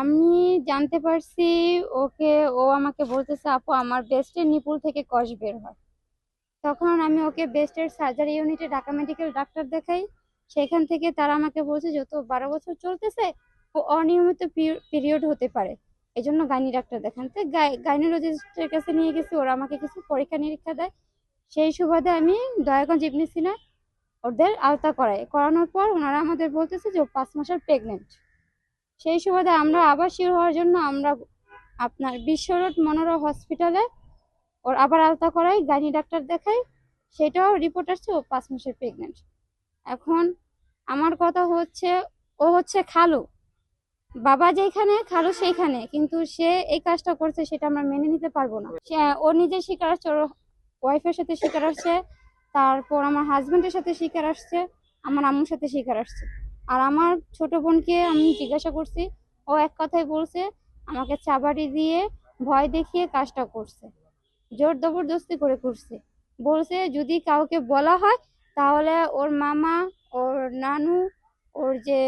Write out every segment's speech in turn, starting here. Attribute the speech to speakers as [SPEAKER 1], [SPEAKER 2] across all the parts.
[SPEAKER 1] আমি জানতে পারছি ওকে, ও আমাকে বলতেছে আপু আমার ব্রেস্টের নিপুল থেকে কষ বের হয়। তখন আমি ওকে ব্রেস্টের সার্জারি ইউনিটে ঢাকা মেডিকেল ডাক্তার দেখাই। সেখান থেকে তারা আমাকে বলছে যত 12 বছর চলতেছে ও অনিয়মিত পিরিয়ড হতে পারে, এই জন্য গাইনি ডাক্তার দেখান। তো গাইনোলজিস্টের কাছে নিয়ে গেছি, ওরা আমাকে কিছু পরীক্ষা নিরীক্ষা দেয়। সেই সুবাদে আমি দয়াগঞ্জ ইবনে সিনায় ওদের আলতা করানোর পর ওনারা আমাদের বলতেছে যে ও 5 মাসের প্রেগনেন্ট। সেই সুবাদে আমরা আবার শিওর হওয়ার জন্য আমরা আপনার বিশ্ব রোড মনোরো হসপিটালে ওর আবার আলতা করাই, গাইনি ডাক্তার দেখাই। সেটাও রিপোর্ট আসছে ও 5 মাসের প্রেগনেন্ট। এখন আমার কথা হচ্ছে, ও হচ্ছে খালু, বাবা যেখানে খালু সেইখানে, কিন্তু সে এই কাজটা করছে সেটা আমরা মেনে নিতে পারবো না। সে ও নিজে স্বীকার আসছে, ওর ওয়াইফের সাথে স্বীকার আসছে, তারপর আমার হাজবেন্ডের সাথে স্বীকার আসছে, আমার আম্মুর সাথে স্বীকার আসছে। আর আমার ছোট বোনকে আমি জিজ্ঞাসা করছি, ও এক কথাই বলছে আমাকে চাবাড়ি দিয়ে ভয় দেখিয়ে কাজটা করছে, জোর জবরদস্তি করে করছে। বলছে যদি কাউকে বলা হয় তাহলে ওর মামা, ওর নানু, ওর যে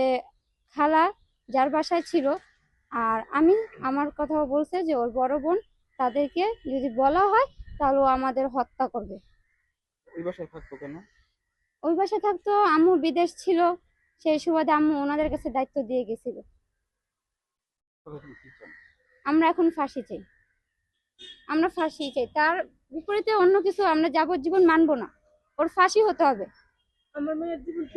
[SPEAKER 1] খালা যার বাসায় ছিল, আর আমি, আমার কথাও বলছে যে ওর বড় বোন, তাদেরকে যদি বলা হয় তাহলে ও আমাদের হত্যা করবে।
[SPEAKER 2] ওই বাসায় থাকতো কেন?
[SPEAKER 1] ওই বাসায় থাকতো, আম্মু বিদেশ ছিল, সেই সুবাদে আম্মু ওনাদের কাছে দায়িত্ব দিয়ে গেছিল।
[SPEAKER 2] তবে তুমি কি চান?
[SPEAKER 1] আমরা এখন ফাঁসি চাই, আমরা ফাঁসি চাই, তার বিপরীতে অন্য কিছু আমরা যাবজ্জীবন মানবো না, ওর ফাঁসি হতে হবে। আমার মেয়ের জীবন